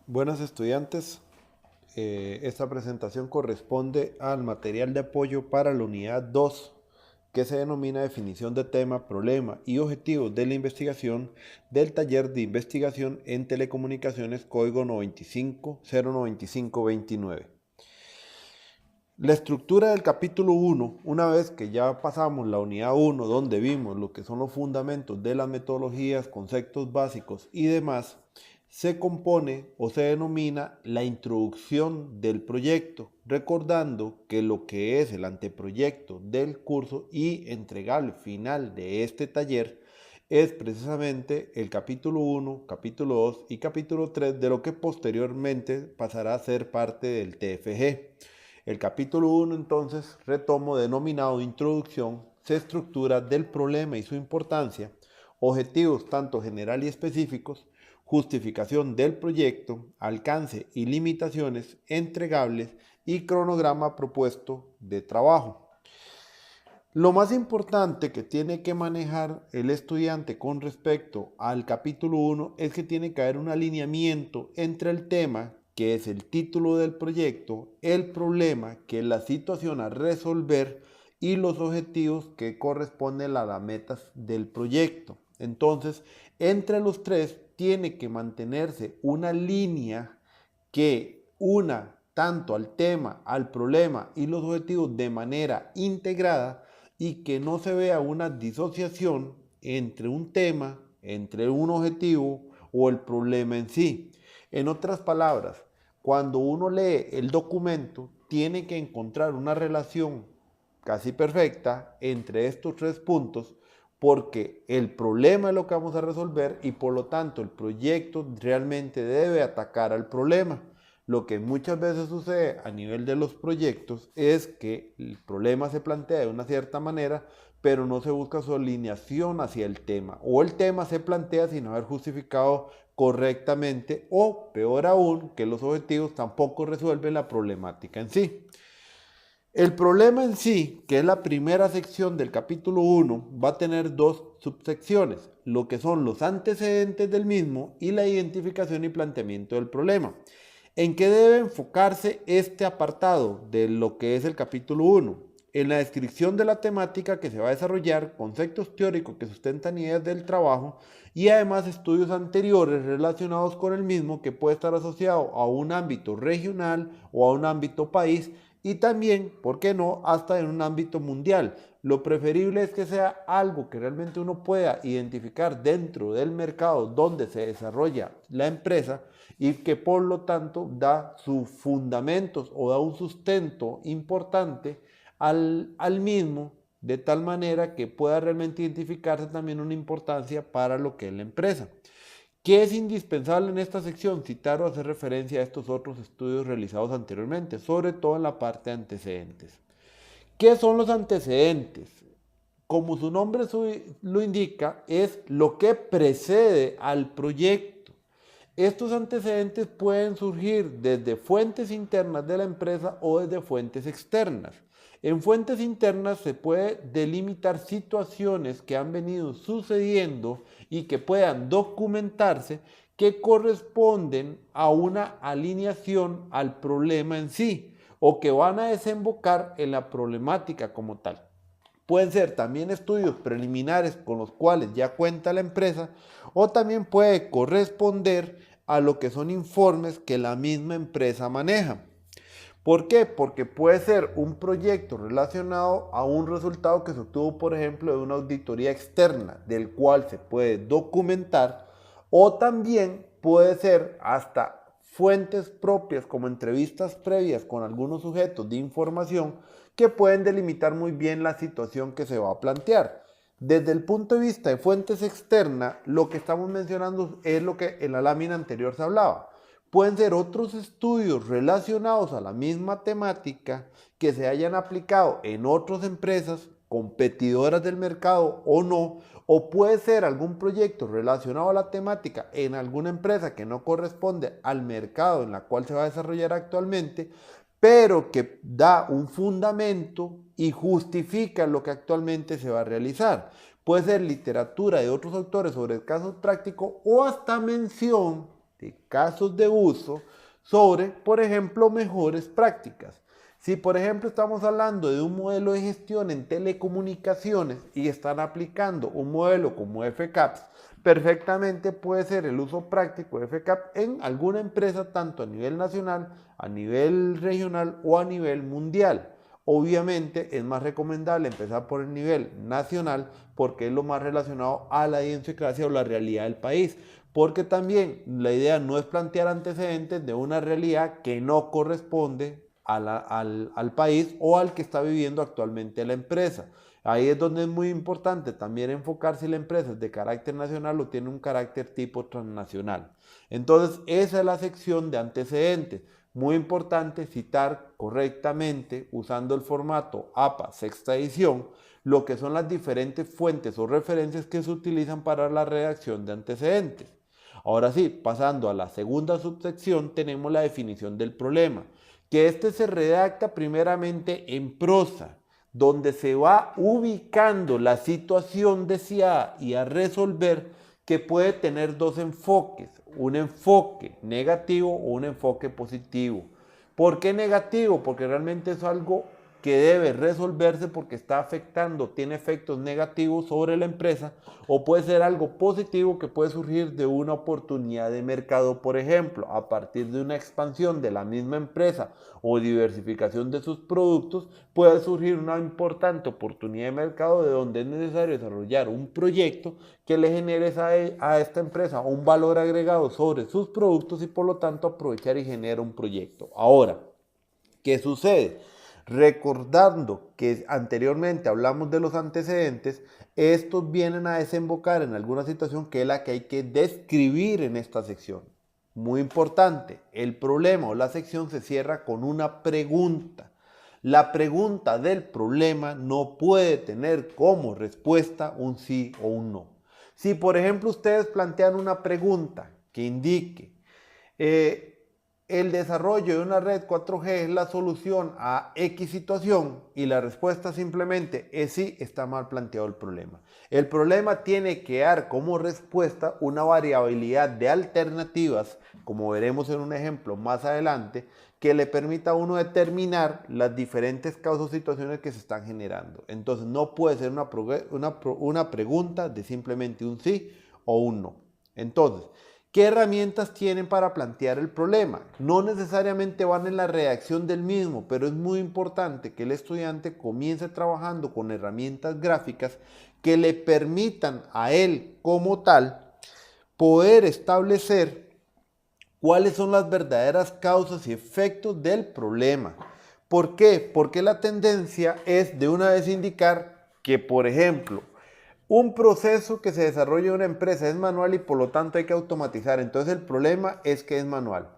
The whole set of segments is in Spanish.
Buenas estudiantes, esta presentación corresponde al material de apoyo para la unidad 2, que se denomina definición de tema, problema y objetivos de la investigación del taller de investigación en telecomunicaciones código 9509529. La estructura del capítulo 1, una vez que ya pasamos la unidad 1, donde vimos lo que son los fundamentos de las metodologías, conceptos básicos y demás, se compone o se denomina la introducción del proyecto, recordando que lo que es el anteproyecto del curso y entregable final de este taller es precisamente el capítulo 1, capítulo 2 y capítulo 3 de lo que posteriormente pasará a ser parte del TFG. El capítulo 1 entonces, retomo, denominado Introducción, se estructura del problema y su importancia, objetivos tanto general y específicos, justificación del proyecto, alcance y limitaciones, entregables y cronograma propuesto de trabajo. Lo más importante que tiene que manejar el estudiante con respecto al capítulo 1 es que tiene que haber un alineamiento entre el tema, que es el título del proyecto, el problema, que es la situación a resolver, y los objetivos que corresponden a las metas del proyecto. Entonces, entre los tres tiene que mantenerse una línea que una tanto al tema, al problema y los objetivos de manera integrada, y que no se vea una disociación entre un tema, entre un objetivo o el problema en sí. En otras palabras, cuando uno lee el documento, tiene que encontrar una relación casi perfecta entre estos tres puntos, porque el problema es lo que vamos a resolver y por lo tanto el proyecto realmente debe atacar al problema. Lo que muchas veces sucede a nivel de los proyectos es que el problema se plantea de una cierta manera, pero no se busca su alineación hacia el tema, o el tema se plantea sin haber justificado correctamente, o peor aún, que los objetivos tampoco resuelven la problemática en sí. El problema en sí, que es la primera sección del capítulo 1, va a tener dos subsecciones, lo que son los antecedentes del mismo y la identificación y planteamiento del problema. ¿En qué debe enfocarse este apartado de lo que es el capítulo 1? En la descripción de la temática que se va a desarrollar, conceptos teóricos que sustentan ideas del trabajo y además estudios anteriores relacionados con el mismo, que puede estar asociado a un ámbito regional o a un ámbito país, y también, ¿por qué no?, hasta en un ámbito mundial. Lo preferible es que sea algo que realmente uno pueda identificar dentro del mercado donde se desarrolla la empresa, y que por lo tanto da sus fundamentos o da un sustento importante al mismo, de tal manera que pueda realmente identificarse también una importancia para lo que es la empresa. ¿Qué es indispensable en esta sección? Citar o hacer referencia a estos otros estudios realizados anteriormente, sobre todo en la parte de antecedentes. ¿Qué son los antecedentes? Como su nombre lo indica, es lo que precede al proyecto. Estos antecedentes pueden surgir desde fuentes internas de la empresa o desde fuentes externas. En fuentes internas se puede delimitar situaciones que han venido sucediendo y que puedan documentarse, que corresponden a una alineación al problema en sí, o que van a desembocar en la problemática como tal. Pueden ser también estudios preliminares con los cuales ya cuenta la empresa, o también puede corresponder a lo que son informes que la misma empresa maneja. ¿Por qué? Porque puede ser un proyecto relacionado a un resultado que se obtuvo, por ejemplo, de una auditoría externa, del cual se puede documentar, o también puede ser hasta fuentes propias, como entrevistas previas con algunos sujetos de información, que pueden delimitar muy bien la situación que se va a plantear. Desde el punto de vista de fuentes externas, lo que estamos mencionando es lo que en la lámina anterior se hablaba. Pueden ser otros estudios relacionados a la misma temática que se hayan aplicado en otras empresas competidoras del mercado o no, o puede ser algún proyecto relacionado a la temática en alguna empresa que no corresponde al mercado en la cual se va a desarrollar actualmente, pero que da un fundamento y justifica lo que actualmente se va a realizar. Puede ser literatura de otros autores sobre el caso práctico, o hasta mención de casos de uso sobre, por ejemplo, mejores prácticas. Si, por ejemplo, estamos hablando de un modelo de gestión en telecomunicaciones y están aplicando un modelo como FCAPS, perfectamente puede ser el uso práctico de FCAP en alguna empresa, tanto a nivel nacional, a nivel regional o a nivel mundial. Obviamente es más recomendable empezar por el nivel nacional porque es lo más relacionado a la idiosincrasia o la realidad del país. Porque también la idea no es plantear antecedentes de una realidad que no corresponde al país o al que está viviendo actualmente la empresa. Ahí es donde es muy importante también enfocar si la empresa es de carácter nacional o tiene un carácter tipo transnacional. Entonces, esa es la sección de antecedentes. Muy importante citar correctamente, usando el formato APA sexta edición, lo que son las diferentes fuentes o referencias que se utilizan para la redacción de antecedentes. Ahora sí, pasando a la segunda subsección, tenemos la definición del problema, que este se redacta primeramente en prosa, donde se va ubicando la situación deseada y a resolver, que puede tener dos enfoques, un enfoque negativo o un enfoque positivo. ¿Por qué negativo? Porque realmente es algo que debe resolverse porque está afectando, tiene efectos negativos sobre la empresa, o puede ser algo positivo que puede surgir de una oportunidad de mercado, por ejemplo, a partir de una expansión de la misma empresa o diversificación de sus productos, puede surgir una importante oportunidad de mercado de donde es necesario desarrollar un proyecto que le genere a esta empresa un valor agregado sobre sus productos y por lo tanto aprovechar y generar un proyecto. Ahora, ¿qué sucede? Recordando que anteriormente hablamos de los antecedentes, estos vienen a desembocar en alguna situación que es la que hay que describir en esta sección. Muy importante, el problema o la sección se cierra con una pregunta. La pregunta del problema no puede tener como respuesta un sí o un no. Si por ejemplo ustedes plantean una pregunta que indique el desarrollo de una red 4G es la solución a X situación y la respuesta simplemente es sí, está mal planteado el problema. El problema tiene que dar como respuesta una variabilidad de alternativas, como veremos en un ejemplo más adelante, que le permita a uno determinar las diferentes causas o situaciones que se están generando. Entonces no puede ser una pregunta de simplemente un sí o un no. Entonces, ¿qué herramientas tienen para plantear el problema? No necesariamente van en la redacción del mismo, pero es muy importante que el estudiante comience trabajando con herramientas gráficas que le permitan a él como tal poder establecer cuáles son las verdaderas causas y efectos del problema. ¿Por qué? Porque la tendencia es de una vez indicar que, por ejemplo, un proceso que se desarrolla en una empresa es manual y por lo tanto hay que automatizar. Entonces el problema es que es manual.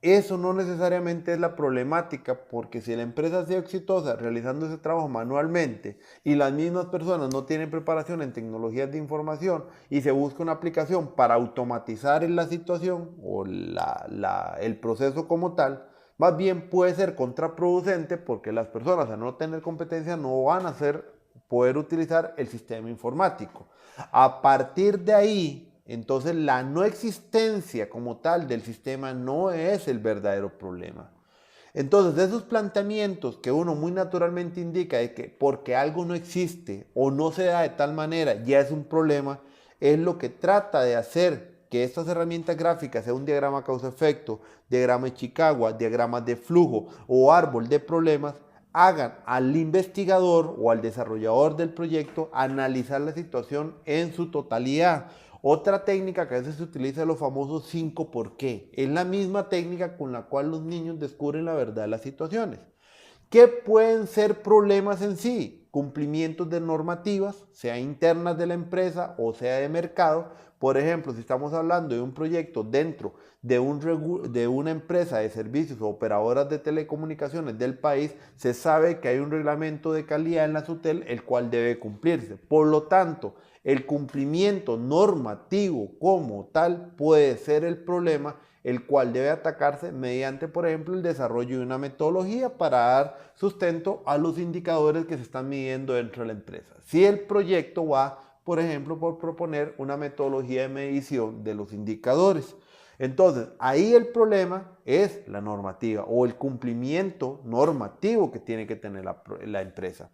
Eso no necesariamente es la problemática, porque si la empresa ha sido exitosa realizando ese trabajo manualmente y las mismas personas no tienen preparación en tecnologías de información y se busca una aplicación para automatizar la situación o el proceso como tal, más bien puede ser contraproducente porque las personas al no tener competencia no van a poder utilizar el sistema informático. A partir de ahí, entonces la no existencia como tal del sistema no es el verdadero problema. Entonces, de esos planteamientos que uno muy naturalmente indica de que porque algo no existe o no se da de tal manera ya es un problema, es lo que trata de hacer que estas herramientas gráficas, sea un diagrama causa-efecto, diagrama de Chicago, diagramas de flujo o árbol de problemas, hagan al investigador o al desarrollador del proyecto analizar la situación en su totalidad. Otra técnica que a veces se utiliza, los famosos 5 por qué. Es la misma técnica con la cual los niños descubren la verdad de las situaciones. ¿Qué pueden ser problemas en sí? Cumplimientos de normativas, sea internas de la empresa o sea de mercado. Por ejemplo, si estamos hablando de un proyecto dentro de una empresa de servicios o operadoras de telecomunicaciones del país, se sabe que hay un reglamento de calidad en la SUTEL el cual debe cumplirse. Por lo tanto, el cumplimiento normativo como tal puede ser el problema, el cual debe atacarse mediante, por ejemplo, el desarrollo de una metodología para dar sustento a los indicadores que se están midiendo dentro de la empresa. Si el proyecto va, por ejemplo, por proponer una metodología de medición de los indicadores. Entonces, ahí el problema es la normativa o el cumplimiento normativo que tiene que tener la empresa.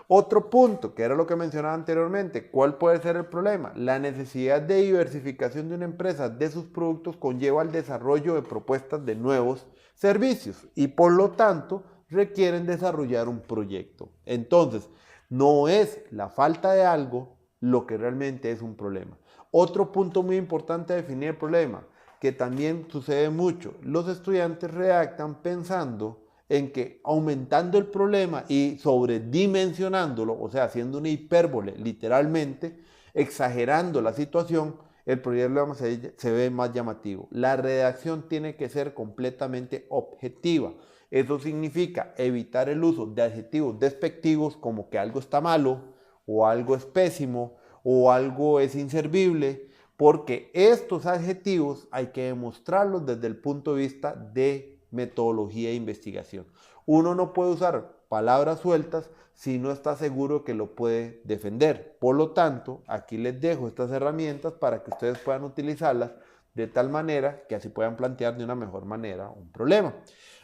Otro punto, que era lo que mencionaba anteriormente, ¿cuál puede ser el problema? La necesidad de diversificación de una empresa de sus productos conlleva el desarrollo de propuestas de nuevos servicios y por lo tanto requieren desarrollar un proyecto. Entonces, no es la falta de algo lo que realmente es un problema. Otro punto muy importante a definir el problema, que también sucede mucho, los estudiantes redactan pensando en que aumentando el problema y sobredimensionándolo, o sea, haciendo una hipérbole literalmente, exagerando la situación, el problema se ve más llamativo. La redacción tiene que ser completamente objetiva. Eso significa evitar el uso de adjetivos despectivos como que algo está malo, o algo es pésimo, o algo es inservible, porque estos adjetivos hay que demostrarlos desde el punto de vista de metodología de investigación. Uno no puede usar palabras sueltas si no está seguro que lo puede defender. Por lo tanto, aquí les dejo estas herramientas para que ustedes puedan utilizarlas de tal manera que así puedan plantear de una mejor manera un problema.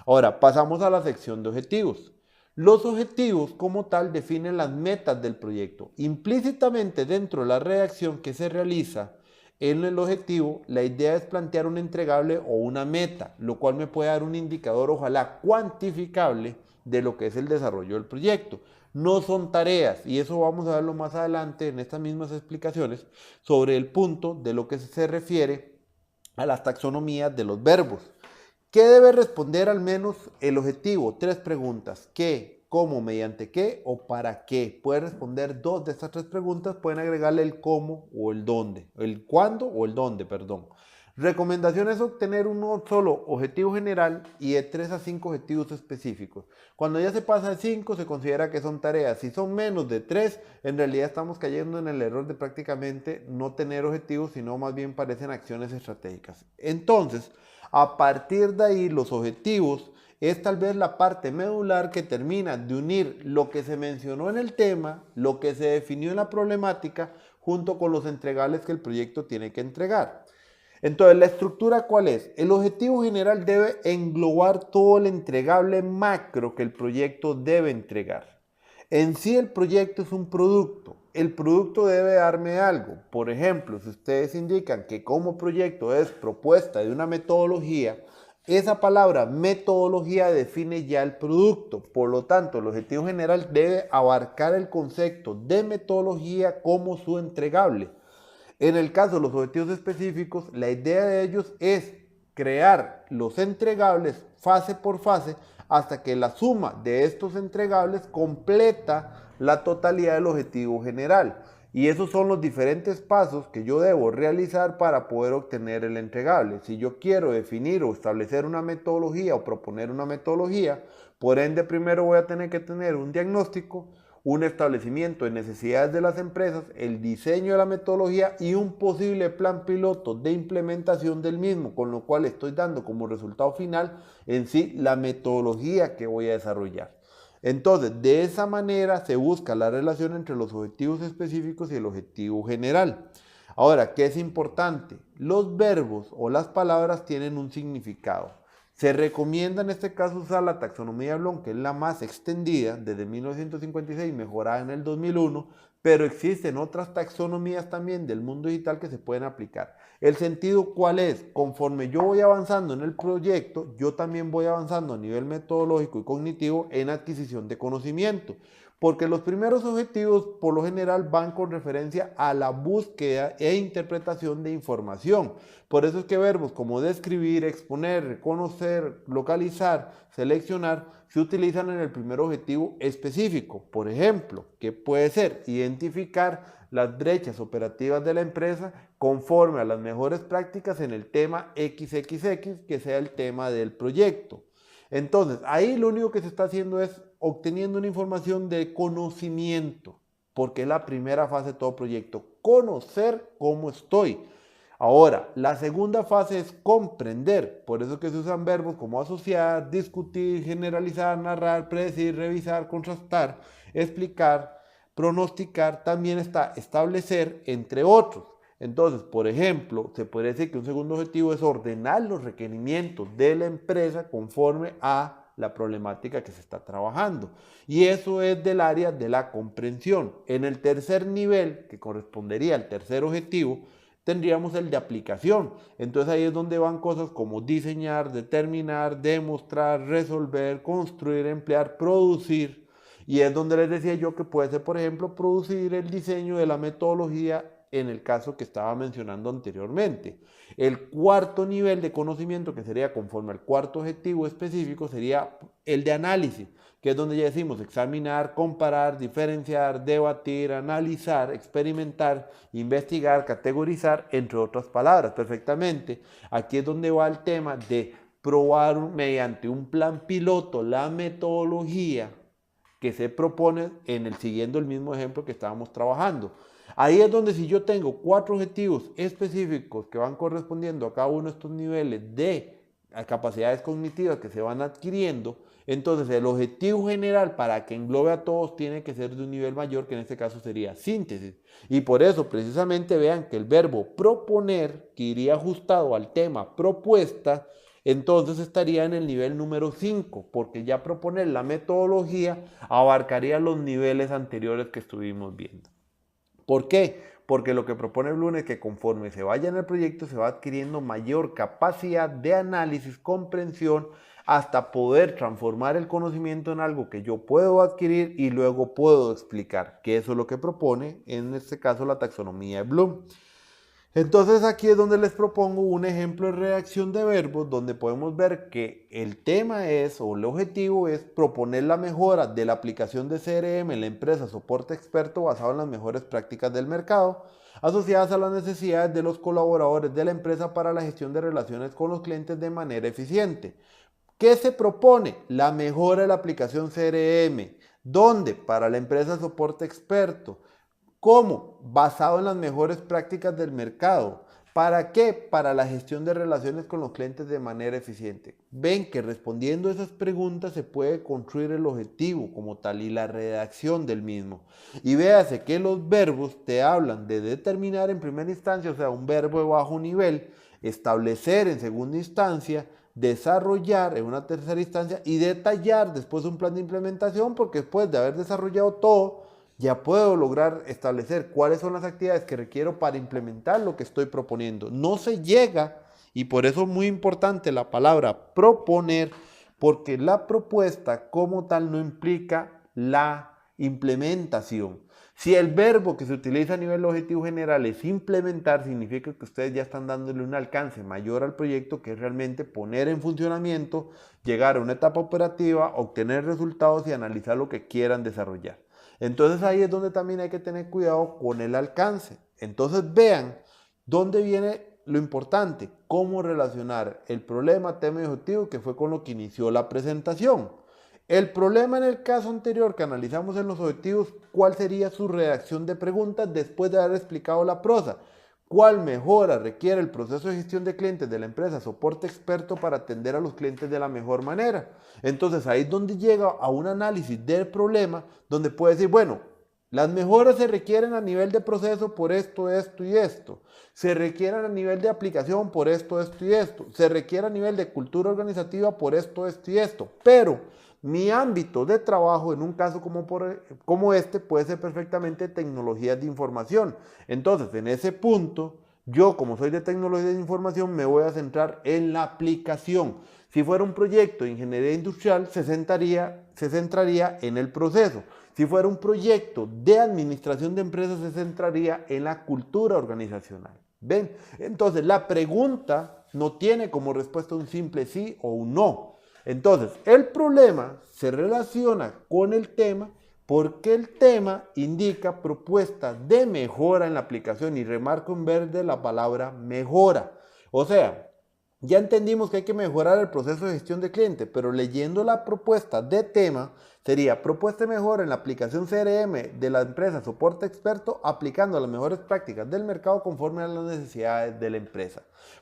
Ahora, pasamos a la sección de objetivos. Los objetivos como tal definen las metas del proyecto. Implícitamente dentro de la redacción que se realiza en el objetivo, la idea es plantear un entregable o una meta, lo cual me puede dar un indicador, ojalá cuantificable, de lo que es el desarrollo del proyecto. No son tareas, y eso vamos a verlo más adelante en estas mismas explicaciones, sobre el punto de lo que se refiere a las taxonomías de los verbos. ¿Qué debe responder al menos el objetivo? 3 preguntas. ¿Qué? ¿Cómo? ¿Mediante qué? ¿O para qué? Puede responder 2 de estas 3 preguntas. Pueden agregarle el cómo o el dónde. El cuándo o el dónde, perdón. Recomendación es obtener uno solo objetivo general y de 3 a 5 objetivos específicos. Cuando ya se pasa de 5 se considera que son tareas. Si son menos de 3, en realidad estamos cayendo en el error de prácticamente no tener objetivos, sino más bien parecen acciones estratégicas. Entonces, a partir de ahí, los objetivos es tal vez la parte medular que termina de unir lo que se mencionó en el tema, lo que se definió en la problemática, junto con los entregables que el proyecto tiene que entregar. Entonces, ¿la estructura cuál es? El objetivo general debe englobar todo el entregable macro que el proyecto debe entregar. En sí el proyecto es un producto. El producto debe darme algo. Por ejemplo, si ustedes indican que como proyecto es propuesta de una metodología, esa palabra metodología define ya el producto. Por lo tanto, el objetivo general debe abarcar el concepto de metodología como su entregable. En el caso de los objetivos específicos, la idea de ellos es crear los entregables fase por fase hasta que la suma de estos entregables completa la totalidad del objetivo general. Y esos son los diferentes pasos que yo debo realizar para poder obtener el entregable. Si yo quiero definir o establecer una metodología o proponer una metodología, por ende primero voy a tener que tener un diagnóstico, un establecimiento de necesidades de las empresas, el diseño de la metodología y un posible plan piloto de implementación del mismo, con lo cual estoy dando como resultado final en sí la metodología que voy a desarrollar. Entonces, de esa manera se busca la relación entre los objetivos específicos y el objetivo general. Ahora, ¿qué es importante? Los verbos o las palabras tienen un significado. Se recomienda en este caso usar la taxonomía de Bloom, que es la más extendida desde 1956, mejorada en el 2001, pero existen otras taxonomías también del mundo digital que se pueden aplicar. ¿El sentido cuál es? Conforme yo voy avanzando en el proyecto, yo también voy avanzando a nivel metodológico y cognitivo en adquisición de conocimiento. Porque los primeros objetivos por lo general van con referencia a la búsqueda e interpretación de información. Por eso es que verbos como describir, exponer, reconocer, localizar, seleccionar se utilizan en el primer objetivo específico. Por ejemplo, ¿qué puede ser? Identificar las brechas operativas de la empresa conforme a las mejores prácticas en el tema XXX, que sea el tema del proyecto. Entonces, ahí lo único que se está haciendo es obteniendo una información de conocimiento, porque es la primera fase de todo proyecto, conocer cómo estoy. Ahora, la segunda fase es comprender, por eso que se usan verbos como asociar, discutir, generalizar, narrar, predecir, revisar, contrastar, explicar, pronosticar, también está establecer, entre otros. Entonces, por ejemplo, se puede decir que un segundo objetivo es ordenar los requerimientos de la empresa conforme a la problemática que se está trabajando. Y eso es del área de la comprensión. En el tercer nivel, que correspondería al tercer objetivo, tendríamos el de aplicación. Entonces ahí es donde van cosas como diseñar, determinar, demostrar, resolver, construir, emplear, producir. Y es donde les decía yo que puede ser, por ejemplo, producir el diseño de la metodología en el caso que estaba mencionando anteriormente. El cuarto nivel de conocimiento, que sería conforme al cuarto objetivo específico, sería el de análisis, que es donde ya decimos examinar, comparar, diferenciar, debatir, analizar, experimentar, investigar, categorizar, entre otras palabras, perfectamente. Aquí es donde va el tema de probar mediante un plan piloto la metodología que se propone siguiendo el mismo ejemplo que estábamos trabajando. Ahí es donde si yo tengo 4 objetivos específicos que van correspondiendo a cada uno de estos niveles de capacidades cognitivas que se van adquiriendo, entonces el objetivo general para que englobe a todos tiene que ser de un nivel mayor, que en este caso sería síntesis. Y por eso precisamente vean que el verbo proponer, que iría ajustado al tema propuesta, entonces estaría en el nivel número 5, porque ya proponer la metodología abarcaría los niveles anteriores que estuvimos viendo. ¿Por qué? Porque lo que propone Bloom es que conforme se vaya en el proyecto se va adquiriendo mayor capacidad de análisis, comprensión, hasta poder transformar el conocimiento en algo que yo puedo adquirir y luego puedo explicar, que eso es lo que propone en este caso la taxonomía de Bloom. Entonces aquí es donde les propongo un ejemplo de redacción de verbos donde podemos ver que el tema es o el objetivo es proponer la mejora de la aplicación de CRM en la empresa soporte experto basado en las mejores prácticas del mercado asociadas a las necesidades de los colaboradores de la empresa para la gestión de relaciones con los clientes de manera eficiente. ¿Qué se propone? La mejora de la aplicación CRM. ¿Dónde? Para la empresa soporte experto. ¿Cómo? Basado en las mejores prácticas del mercado. ¿Para qué? Para la gestión de relaciones con los clientes de manera eficiente. Ven que respondiendo a esas preguntas se puede construir el objetivo como tal y la redacción del mismo. Y véase que los verbos te hablan de determinar en primera instancia, o sea, un verbo de bajo nivel, establecer en segunda instancia, desarrollar en una tercera instancia y detallar después un plan de implementación, porque después de haber desarrollado todo, ya puedo lograr establecer cuáles son las actividades que requiero para implementar lo que estoy proponiendo. No se llega, y por eso es muy importante la palabra proponer, porque la propuesta como tal no implica la implementación. Si el verbo que se utiliza a nivel objetivo general es implementar, significa que ustedes ya están dándole un alcance mayor al proyecto, que es realmente poner en funcionamiento, llegar a una etapa operativa, obtener resultados y analizar lo que quieran desarrollar. Entonces ahí es donde también hay que tener cuidado con el alcance. Entonces vean dónde viene lo importante, cómo relacionar el problema, tema y objetivo, que fue con lo que inició la presentación. El problema en el caso anterior que analizamos en los objetivos, ¿cuál sería su redacción de preguntas después de haber explicado la prosa? ¿Cuál mejora requiere el proceso de gestión de clientes de la empresa soporte experto para atender a los clientes de la mejor manera? Entonces ahí es donde llega a un análisis del problema, donde puede decir, bueno, las mejoras se requieren a nivel de proceso por esto, esto y esto. Se requieren a nivel de aplicación por esto, esto y esto. Se requiere a nivel de cultura organizativa por esto, esto y esto. Pero mi ámbito de trabajo en un caso como este puede ser perfectamente tecnologías de información. Entonces, en ese punto, yo como soy de tecnología de información me voy a centrar en la aplicación. Si fuera un proyecto de ingeniería industrial, se centraría en el proceso. Si fuera un proyecto de administración de empresas, se centraría en la cultura organizacional. ¿Ven? Entonces, la pregunta no tiene como respuesta un simple sí o un no. Entonces, el problema se relaciona con el tema porque el tema indica propuesta de mejora en la aplicación y remarco en verde la palabra mejora. O sea, ya entendimos que hay que mejorar el proceso de gestión de cliente, pero leyendo la propuesta de tema sería propuesta de mejora en la aplicación CRM de la empresa soporte experto aplicando las mejores prácticas del mercado conforme a las necesidades de la empresa.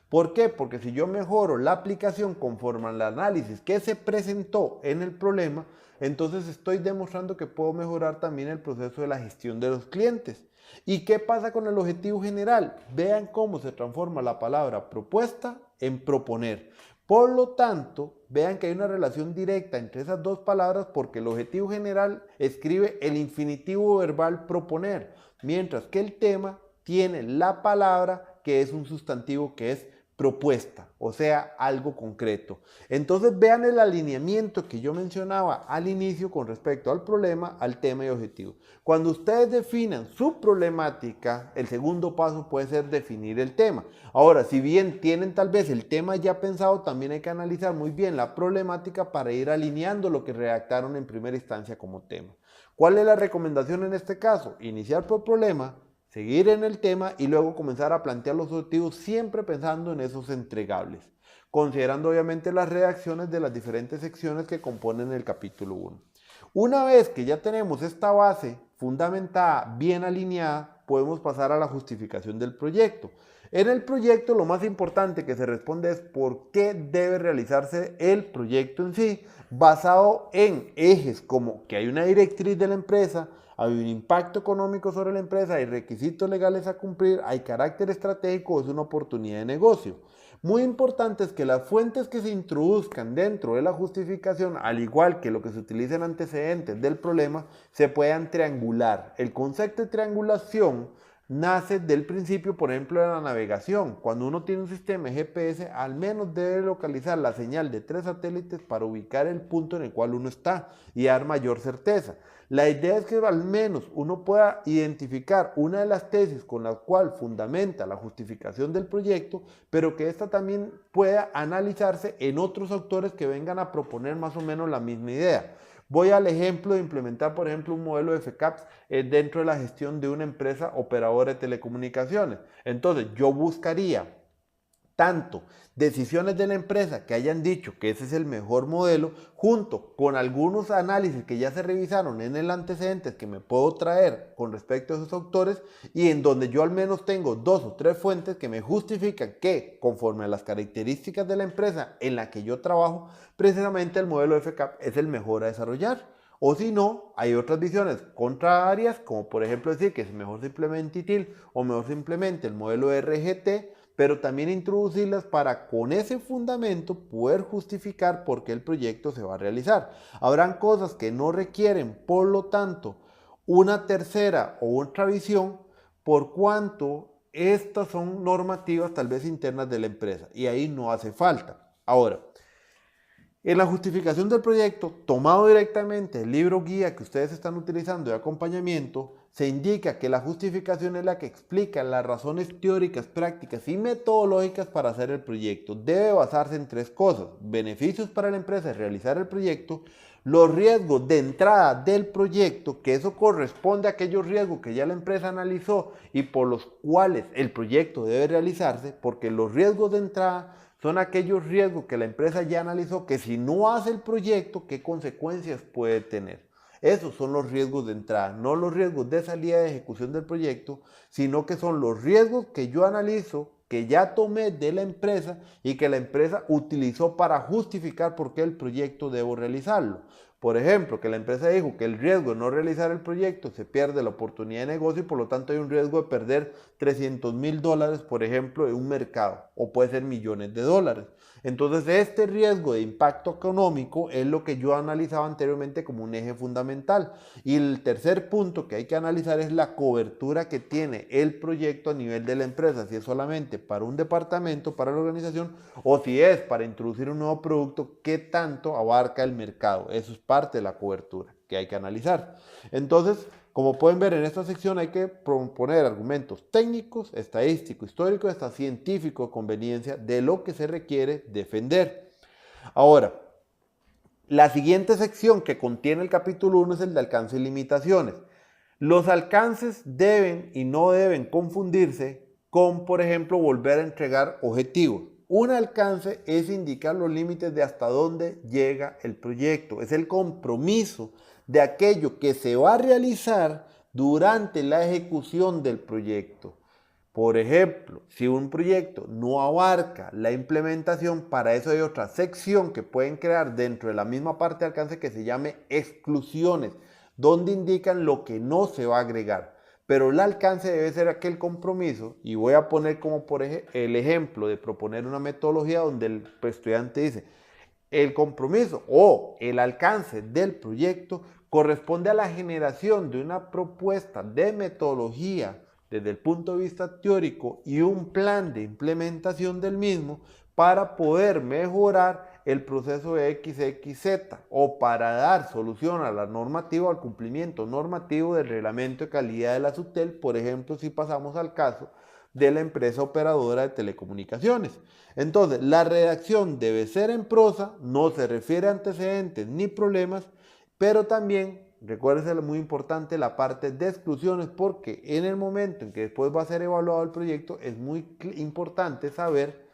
¿Por qué? Porque si yo mejoro la aplicación conforme al análisis que se presentó en el problema, entonces estoy demostrando que puedo mejorar también el proceso de la gestión de los clientes. ¿Y qué pasa con el objetivo general? Vean cómo se transforma la palabra propuesta en proponer. Por lo tanto, vean que hay una relación directa entre esas dos palabras porque el objetivo general escribe el infinitivo verbal proponer, mientras que el tema tiene la palabra que es un sustantivo que es propuesta, o sea, algo concreto. Entonces vean el alineamiento que yo mencionaba al inicio con respecto al problema, al tema y objetivo. Cuando ustedes definan su problemática, el segundo paso puede ser definir el tema. Ahora, si bien tienen tal vez el tema ya pensado, también hay que analizar muy bien la problemática para ir alineando lo que redactaron en primera instancia como tema. ¿Cuál es la recomendación en este caso? Iniciar por problema, seguir en el tema y luego comenzar a plantear los objetivos siempre pensando en esos entregables, considerando obviamente las redacciones de las diferentes secciones que componen el capítulo 1. Una vez que ya tenemos esta base fundamentada, bien alineada, podemos pasar a la justificación del proyecto. En el proyecto lo más importante que se responde es por qué debe realizarse el proyecto en sí, basado en ejes como que hay una directriz de la empresa, hay un impacto económico sobre la empresa, hay requisitos legales a cumplir, hay carácter estratégico, es una oportunidad de negocio. Muy importante es que las fuentes que se introduzcan dentro de la justificación, al igual que lo que se utiliza en antecedentes del problema, se puedan triangular. El concepto de triangulación nace del principio, por ejemplo, de la navegación. Cuando uno tiene un sistema GPS, al menos debe localizar la señal de 3 satélites para ubicar el punto en el cual uno está y dar mayor certeza. La idea es que al menos uno pueda identificar una de las tesis con la cual fundamenta la justificación del proyecto, pero que ésta también pueda analizarse en otros autores que vengan a proponer más o menos la misma idea. Voy al ejemplo de implementar, por ejemplo, un modelo de FCAPS dentro de la gestión de una empresa operadora de telecomunicaciones. Entonces, yo buscaría tanto decisiones de la empresa que hayan dicho que ese es el mejor modelo, junto con algunos análisis que ya se revisaron en el antecedente que me puedo traer con respecto a esos autores y en donde yo al menos tengo 2 o 3 fuentes que me justifican que conforme a las características de la empresa en la que yo trabajo, precisamente el modelo FCAP es el mejor a desarrollar. O si no, hay otras visiones contrarias, como por ejemplo decir que es mejor se implemente ITIL o mejor se implemente el modelo RGT, pero también introducirlas para con ese fundamento poder justificar por qué el proyecto se va a realizar. Habrán cosas que no requieren, por lo tanto, una tercera o otra visión, por cuanto estas son normativas tal vez internas de la empresa y ahí no hace falta. Ahora, en la justificación del proyecto, tomado directamente del libro guía que ustedes están utilizando de acompañamiento, se indica que la justificación es la que explica las razones teóricas, prácticas y metodológicas para hacer el proyecto. Debe basarse en 3 cosas: beneficios para la empresa de realizar el proyecto, los riesgos de entrada del proyecto, que eso corresponde a aquellos riesgos que ya la empresa analizó y por los cuales el proyecto debe realizarse, porque los riesgos de entrada son aquellos riesgos que la empresa ya analizó que si no hace el proyecto, ¿qué consecuencias puede tener? Esos son los riesgos de entrada, no los riesgos de salida de ejecución del proyecto, sino que son los riesgos que yo analizo, que ya tomé de la empresa y que la empresa utilizó para justificar por qué el proyecto debo realizarlo. Por ejemplo, que la empresa dijo que el riesgo de no realizar el proyecto se pierde la oportunidad de negocio y por lo tanto hay un riesgo de perder $300,000, por ejemplo, en un mercado, o puede ser millones de dólares. Entonces, este riesgo de impacto económico es lo que yo analizaba anteriormente como un eje fundamental. Y el tercer punto que hay que analizar es la cobertura que tiene el proyecto a nivel de la empresa, si es solamente para un departamento, para la organización, o si es para introducir un nuevo producto, qué tanto abarca el mercado. Eso es parte de la cobertura que hay que analizar. Entonces, como pueden ver en esta sección hay que proponer argumentos técnicos, estadísticos, históricos, hasta científicos de conveniencia de lo que se requiere defender. Ahora, la siguiente sección que contiene el capítulo 1 es el de alcance y limitaciones. Los alcances deben y no deben confundirse con, por ejemplo, volver a entregar objetivos. Un alcance es indicar los límites de hasta dónde llega el proyecto. Es el compromiso de aquello que se va a realizar durante la ejecución del proyecto. Por ejemplo, si un proyecto no abarca la implementación, para eso hay otra sección que pueden crear dentro de la misma parte de alcance que se llame exclusiones, donde indican lo que no se va a agregar. pero el alcance debe ser aquel compromiso, y voy a poner como por el ejemplo de proponer una metodología donde el estudiante dice, el compromiso o el alcance del proyecto corresponde a la generación de una propuesta de metodología desde el punto de vista teórico y un plan de implementación del mismo para poder mejorar el proceso de XXZ o para dar solución a la normativa, al cumplimiento normativo del reglamento de calidad de la SUTEL, por ejemplo, si pasamos al caso de la empresa operadora de telecomunicaciones. Entonces, la redacción debe ser en prosa, no se refiere a antecedentes ni problemas, pero también, recuérdense muy importante, la parte de exclusiones, porque en el momento en que después va a ser evaluado el proyecto, es muy importante saber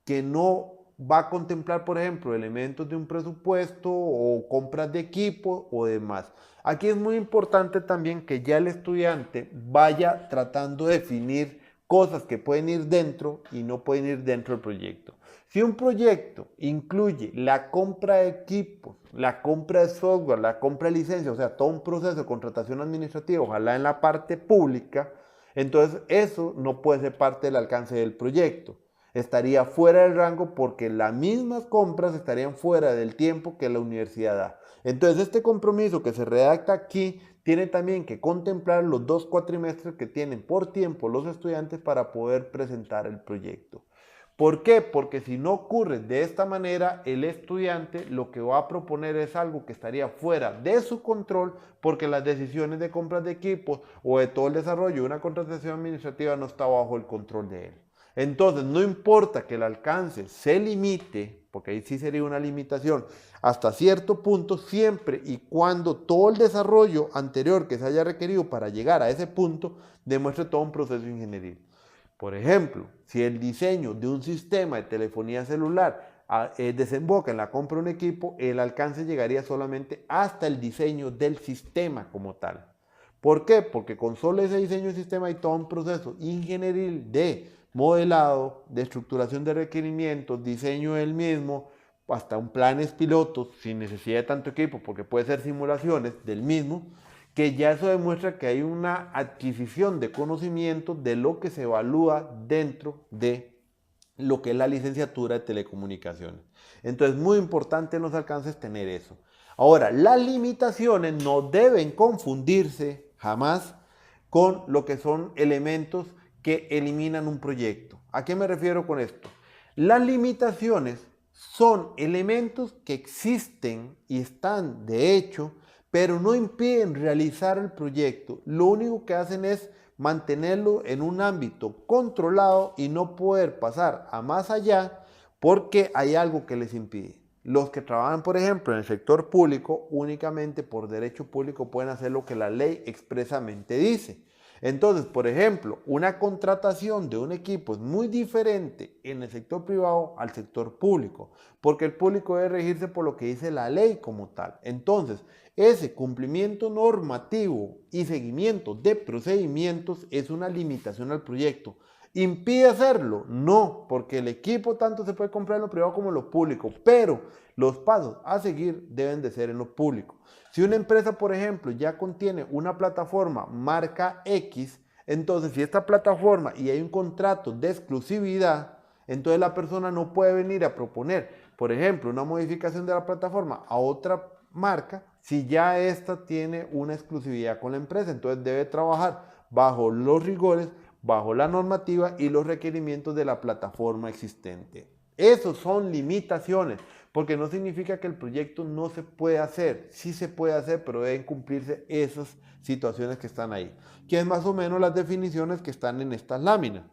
que no va a contemplar, por ejemplo, elementos de un presupuesto o compras de equipo o demás. Aquí es muy importante también que ya el estudiante vaya tratando de definir cosas que pueden ir dentro y no pueden ir dentro del proyecto. Si un proyecto incluye la compra de equipos, la compra de software, la compra de licencia, o sea, todo un proceso de contratación administrativa, ojalá en la parte pública, entonces eso no puede ser parte del alcance del proyecto. Estaría fuera del rango porque las mismas compras estarían fuera del tiempo que la universidad da. Entonces este compromiso que se redacta aquí tiene también que contemplar los 2 cuatrimestres que tienen por tiempo los estudiantes para poder presentar el proyecto. ¿Por qué? Porque si no ocurre de esta manera, el estudiante lo que va a proponer es algo que estaría fuera de su control porque las decisiones de compras de equipos o de todo el desarrollo de una contratación administrativa no está bajo el control de él. Entonces, no importa que el alcance se limite, porque ahí sí sería una limitación, hasta cierto punto, siempre y cuando todo el desarrollo anterior que se haya requerido para llegar a ese punto demuestre todo un proceso ingenieril. Por ejemplo, si el diseño de un sistema de telefonía celular desemboca en la compra de un equipo, el alcance llegaría solamente hasta el diseño del sistema como tal. ¿Por qué? Porque con solo ese diseño del sistema hay todo un proceso ingenieril de modelado, de estructuración de requerimientos, diseño del mismo, hasta un planes pilotos sin necesidad de tanto equipo, porque puede ser simulaciones del mismo, que ya eso demuestra que hay una adquisición de conocimiento de lo que se evalúa dentro de lo que es la licenciatura de telecomunicaciones. Entonces, muy importante en los alcances tener eso. Ahora, las limitaciones no deben confundirse jamás con lo que son elementos que eliminan un proyecto. ¿A qué me refiero con esto? Las limitaciones son elementos que existen y están de hecho, pero no impiden realizar el proyecto. Lo único que hacen es mantenerlo en un ámbito controlado y no poder pasar a más allá porque hay algo que les impide. Los que trabajan, por ejemplo, en el sector público, únicamente por derecho público pueden hacer lo que la ley expresamente dice. Entonces, por ejemplo, una contratación de un equipo es muy diferente en el sector privado al sector público, porque el público debe regirse por lo que dice la ley como tal. Entonces, ese cumplimiento normativo y seguimiento de procedimientos es una limitación al proyecto. ¿Impide hacerlo? No, porque el equipo tanto se puede comprar en lo privado como en lo público, pero los pasos a seguir deben de ser en lo público. Si una empresa, por ejemplo, ya contiene una plataforma marca X, entonces si esta plataforma y hay un contrato de exclusividad, entonces la persona no puede venir a proponer, por ejemplo, una modificación de la plataforma a otra marca si ya esta tiene una exclusividad con la empresa. Entonces debe trabajar bajo los rigores, bajo la normativa y los requerimientos de la plataforma existente. Esos son limitaciones, porque no significa que el proyecto no se puede hacer. Sí se puede hacer, pero deben cumplirse esas situaciones que están ahí, que es más o menos las definiciones que están en estas láminas.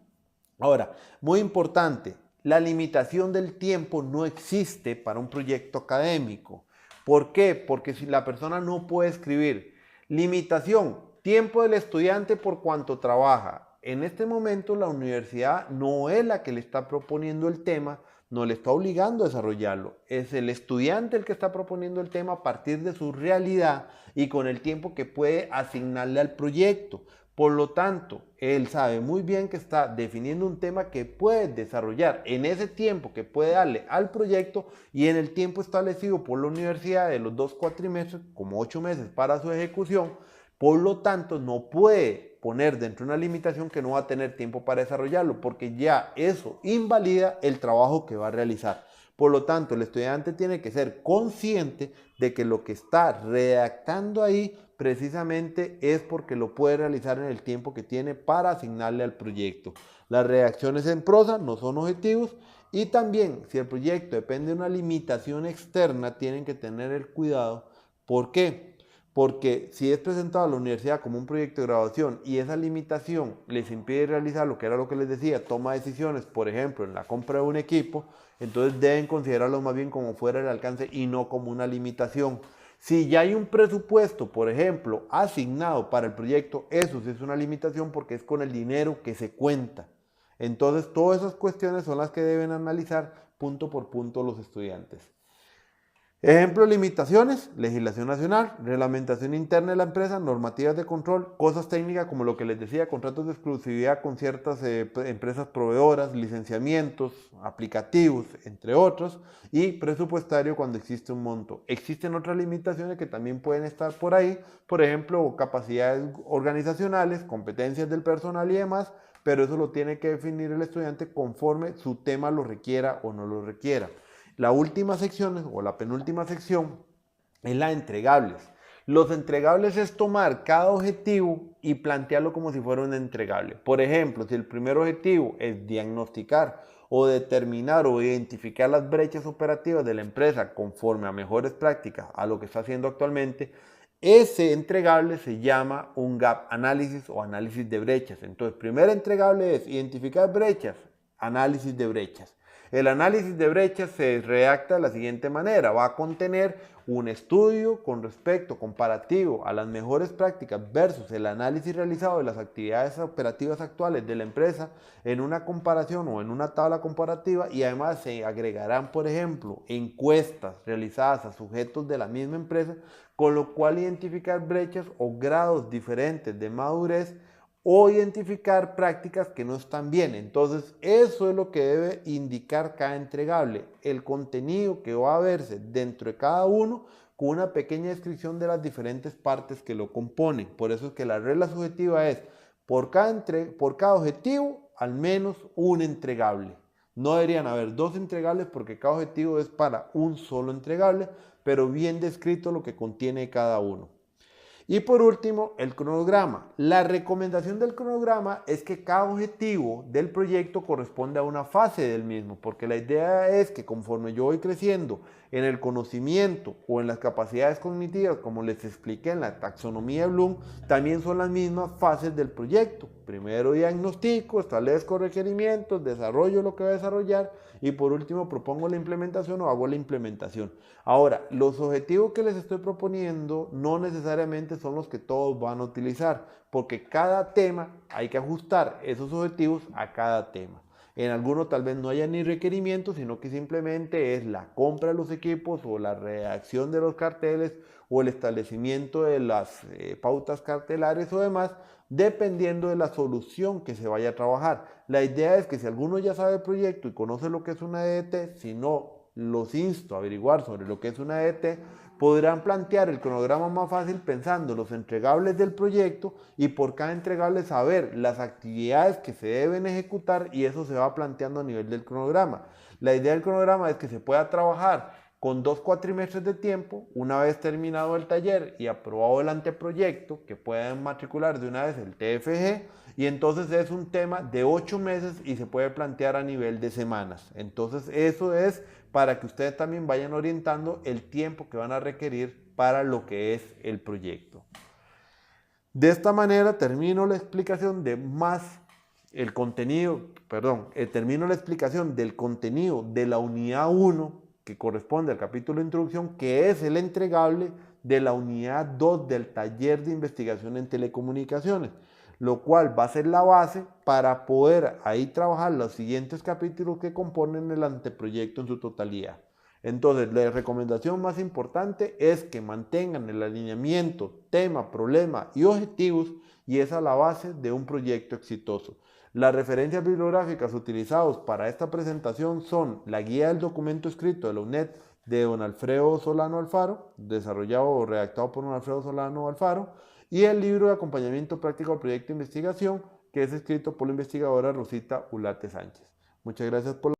Ahora, muy importante, la limitación del tiempo no existe para un proyecto académico. ¿Por qué? Porque si la persona no puede escribir limitación, tiempo del estudiante por cuanto trabaja. En este momento la universidad no es la que le está proponiendo el tema, no le está obligando a desarrollarlo. Es el estudiante el que está proponiendo el tema a partir de su realidad y con el tiempo que puede asignarle al proyecto. Por lo tanto, él sabe muy bien que está definiendo un tema que puede desarrollar en ese tiempo que puede darle al proyecto y en el tiempo establecido por la universidad de los 2 cuatrimestres, como 8 meses para su ejecución. Por lo tanto, no puede poner dentro de una limitación que no va a tener tiempo para desarrollarlo, porque ya eso invalida el trabajo que va a realizar. Por lo tanto, el estudiante tiene que ser consciente de que lo que está redactando ahí precisamente es porque lo puede realizar en el tiempo que tiene para asignarle al proyecto. Las redacciones en prosa no son objetivos y también si el proyecto depende de una limitación externa tienen que tener el cuidado. ¿Por qué? Porque si es presentado a la universidad como un proyecto de graduación y esa limitación les impide realizar lo que era lo que les decía, toma decisiones, por ejemplo, en la compra de un equipo, entonces deben considerarlo más bien como fuera del alcance y no como una limitación. Si ya hay un presupuesto, por ejemplo, asignado para el proyecto, eso sí es una limitación porque es con el dinero que se cuenta. Entonces, todas esas cuestiones son las que deben analizar punto por punto los estudiantes. Ejemplo de limitaciones: legislación nacional, reglamentación interna de la empresa, normativas de control, cosas técnicas como lo que les decía, contratos de exclusividad con ciertas empresas proveedoras, licenciamientos, aplicativos, entre otros, y presupuestario cuando existe un monto. Existen otras limitaciones que también pueden estar por ahí, por ejemplo, capacidades organizacionales, competencias del personal y demás, pero eso lo tiene que definir el estudiante conforme su tema lo requiera o no lo requiera. La última sección o la penúltima sección es la de entregables. Los entregables es tomar cada objetivo y plantearlo como si fuera un entregable. Por ejemplo, si el primer objetivo es diagnosticar o determinar o identificar las brechas operativas de la empresa conforme a mejores prácticas a lo que está haciendo actualmente, ese entregable se llama un gap análisis o análisis de brechas. Entonces, primer entregable es identificar brechas, análisis de brechas. El análisis de brechas se redacta de la siguiente manera: va a contener un estudio con respecto comparativo a las mejores prácticas versus el análisis realizado de las actividades operativas actuales de la empresa en una comparación o en una tabla comparativa, y además se agregarán, por ejemplo, encuestas realizadas a sujetos de la misma empresa, con lo cual identificar brechas o grados diferentes de madurez o identificar prácticas que no están bien. Entonces, eso es lo que debe indicar cada entregable, el contenido que va a verse dentro de cada uno, con una pequeña descripción de las diferentes partes que lo componen. Por eso es que la regla subjetiva es por cada objetivo al menos un entregable. No deberían haber dos entregables porque cada objetivo es para un solo entregable, pero bien descrito lo que contiene cada uno. Y por último, el cronograma. La recomendación del cronograma es que cada objetivo del proyecto corresponde a una fase del mismo, porque la idea es que conforme yo voy creciendo en el conocimiento o en las capacidades cognitivas, como les expliqué en la taxonomía de Bloom, también son las mismas fases del proyecto. Primero diagnostico, establezco requerimientos, desarrollo lo que voy a desarrollar y por último propongo la implementación o hago la implementación. Ahora, los objetivos que les estoy proponiendo no necesariamente son los que todos van a utilizar, porque cada tema hay que ajustar esos objetivos a cada tema. En algunos tal vez no haya ni requerimientos, sino que simplemente es la compra de los equipos o la redacción de los carteles o el establecimiento de las pautas cartelares o demás, dependiendo de la solución que se vaya a trabajar. La idea es que si alguno ya sabe el proyecto y conoce lo que es una EDT, si no, los insto a averiguar sobre lo que es una EDT, podrán plantear el cronograma más fácil pensando los entregables del proyecto y por cada entregable saber las actividades que se deben ejecutar, y eso se va planteando a nivel del cronograma. La idea del cronograma es que se pueda trabajar con 2 cuatrimestres de tiempo, una vez terminado el taller y aprobado el anteproyecto, que puedan matricular de una vez el TFG, y entonces es un tema de 8 meses y se puede plantear a nivel de semanas. Entonces eso es para que ustedes también vayan orientando el tiempo que van a requerir para lo que es el proyecto. De esta manera termino la explicación termino la explicación del contenido de la unidad 1, que corresponde al capítulo de introducción, que es el entregable de la unidad 2 del taller de investigación en telecomunicaciones, lo cual va a ser la base para poder ahí trabajar los siguientes capítulos que componen el anteproyecto en su totalidad. Entonces, la recomendación más importante es que mantengan el alineamiento, tema, problema y objetivos, y esa es la base de un proyecto exitoso. Las referencias bibliográficas utilizadas para esta presentación son la guía del documento escrito de la UNED de don Alfredo Solano Alfaro, desarrollado o redactado por don Alfredo Solano Alfaro, y el libro de acompañamiento práctico al proyecto de investigación, que es escrito por la investigadora Rosita Ulate Sánchez. Muchas gracias por